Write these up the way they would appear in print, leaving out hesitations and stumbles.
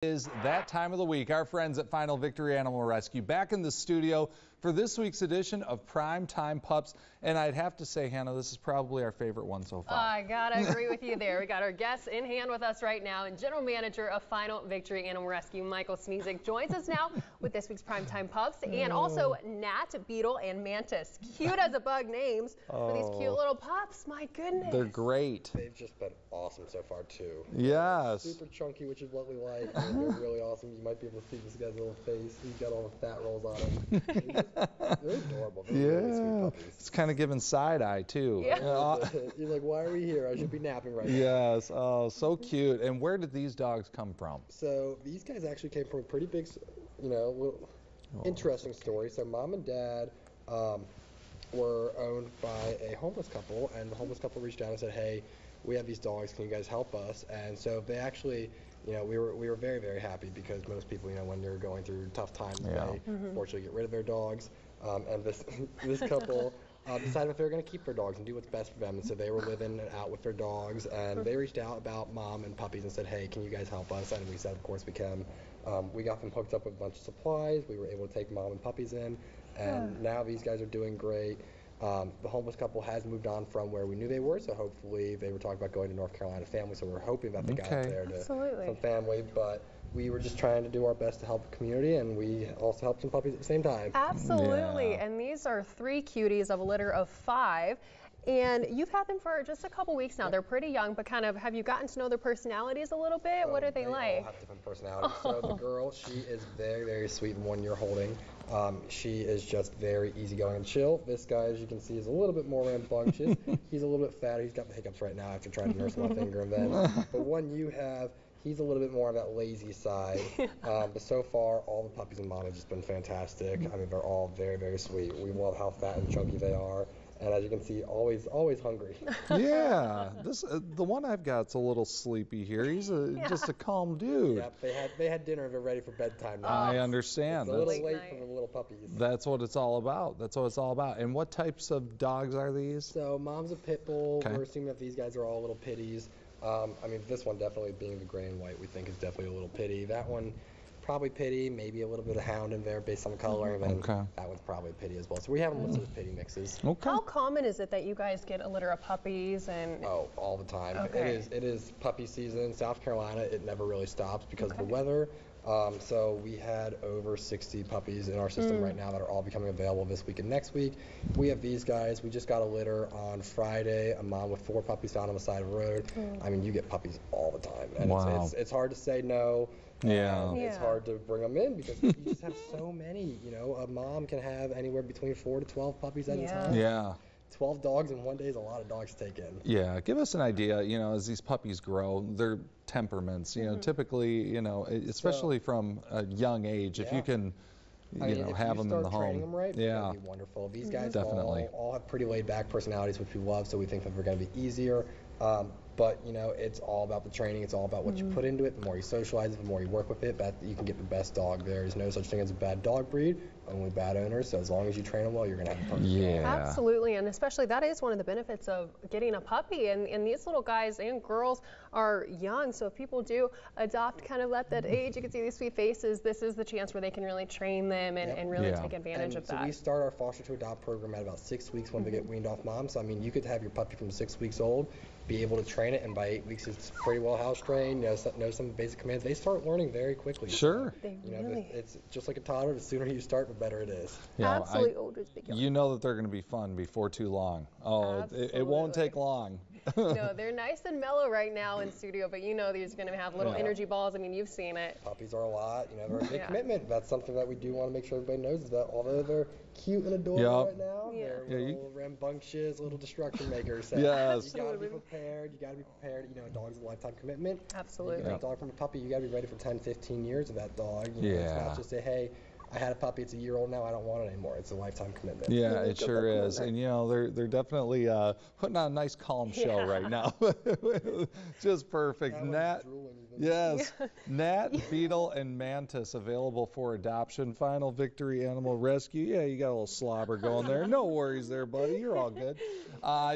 Is that time of the week. Our friends at Final Victory Animal Rescue back in the studio for this week's edition of Primetime Pups. And I'd have to say, Hannah, this is probably our favorite one so far. I gotta agree with you there. We got our guests in hand with us right now, and General Manager of Final Victory Animal Rescue, Michael Snezik, joins us now with this week's Primetime Pups, and also Gnat, Beetle, and Mantis. Cute as a bug names for these cute little pups. My goodness. They're great. They've just been awesome so far too. Yes. Super chunky, which is what we like. They're really awesome. You might be able to see this guy's little face. He's got all the fat rolls on him. They're adorable. They're really sweet puppies. It's kind of giving side eye too. Yeah. You're like, why are we here? I should be napping right now. Yes. Oh, so cute. And where did these dogs come from? So these guys actually came from a pretty big, interesting story. So mom and dad were owned by a homeless couple, and the homeless couple reached out and said, hey, we have these dogs, can you guys help us? And so they actually, we were very, very happy, because most people, when you're going through tough times, they fortunately get rid of their dogs. And this couple decided if they were going to keep their dogs and do what's best for them. And so they were living out with their dogs, and they reached out about mom and puppies and said, hey, can you guys help us? And we said, of course we can. We got them hooked up with a bunch of supplies. We were able to take mom and puppies in, and now these guys are doing great. The homeless couple has moved on from where we knew they were, so hopefully they were talking about going to North Carolina family, so we're hoping that they got there to some family, but we were just trying to do our best to help the community, and we also helped some puppies at the same time. Absolutely, and these are 3 cuties of a litter of 5. And you've had them for just a couple weeks now. They're pretty young, but kind of, have you gotten to know their personalities a little bit? What are they like? They all have different personalities. So the girl, she is very, very sweet, the one you're holding. She is just very easygoing and chill. This guy, as you can see, is a little bit more rambunctious. He's a little bit fatter. He's got the hiccups right now after trying to nurse my finger. And then the one you have, he's a little bit more on that lazy side. But so far, all the puppies and mom have just been fantastic. I mean, they're all very, very sweet. We love how fat and chunky they are. And as you can see, always hungry. Yeah, the one I've got's a little sleepy here. He's just a calm dude. Yep, they had dinner and they're ready for bedtime now. I understand. It's a little late for the little puppies. That's what it's all about. That's what it's all about. And what types of dogs are these? So mom's a pit bull. We're assuming that these guys are all little pitties. I mean, this one definitely, being the gray and white, we think is definitely a little pitty. That one, probably pitty, maybe a little bit of hound in there based on the coloring. That one's probably pitty as well. So we have them listed as pitty mixes. How common is it that you guys get a litter of puppies? And oh, all the time. It is puppy season. South Carolina, it never really stops because of the weather. So we had over 60 puppies in our system right now that are all becoming available this week and next week. We have these guys. We just got a litter on Friday, a mom with 4 puppies found on the side of the road. I mean, you get puppies all the time, and it's hard to say no. It's hard to bring them in because you just have so many. A mom can have anywhere between 4 to 12 puppies at a time. Yeah. 12 dogs in one day is a lot of dogs to take in. Yeah, give us an idea, as these puppies grow, their temperaments, typically, especially from a young age, if you can, have them in the home. If you start training them right, that'd be wonderful. These guys all have pretty laid back personalities, which we love, so we think that they're going to be easier. But, it's all about the training. It's all about what you put into it. The more you socialize it, the more you work with it, you can get the best dog. There is no such thing as a bad dog breed, only bad owners. So as long as you train them well, you're going to have a perfect dog. Absolutely, and especially that is one of the benefits of getting a puppy. And these little guys and girls are young, so if people do adopt kind of at that age, you can see these sweet faces. This is the chance where they can really train them and really take advantage of that. So we start our foster to adopt program at about 6 weeks when they get weaned off mom. So I mean, you could have your puppy from 6 weeks old, be able to train it, and by 8 weeks it's pretty well house trained, know some basic commands. They start learning very quickly. Sure. It's just like a toddler. The sooner you start, the better it is. Absolutely. You know that they're going to be fun before too long. Oh, it won't take long. No, they're nice and mellow right now in studio, but these are going to have little energy balls. I mean, you've seen it. Puppies are a lot. They're a big commitment. That's something that we do want to make sure everybody knows, is that although they're cute and adorable right now, they're little rambunctious, little destruction makers. So you got to be prepared. A dog's a lifetime commitment. Absolutely. You get a dog from a puppy, you got to be ready for 10, 15 years of that dog. It's not just say, hey, I had a puppy, it's a year old now, I don't want it anymore. It's a lifetime commitment. Yeah, it sure is. And they're definitely putting on a nice calm show right now. Just perfect. Yes. Gnat, Beetle, and Mantis available for adoption. Final Victory Animal Rescue. Yeah, you got a little slobber going there. No worries there, buddy. You're all good.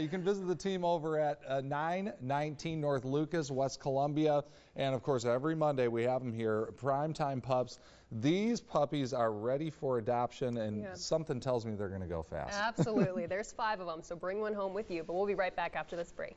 You can visit the team over at 919 North Lucas, West Columbia. And, of course, every Monday we have them here, Primetime Pups. These puppies are ready for adoption, and something tells me they're going to go fast. Absolutely. There's 5 of them, so bring one home with you. But we'll be right back after this break.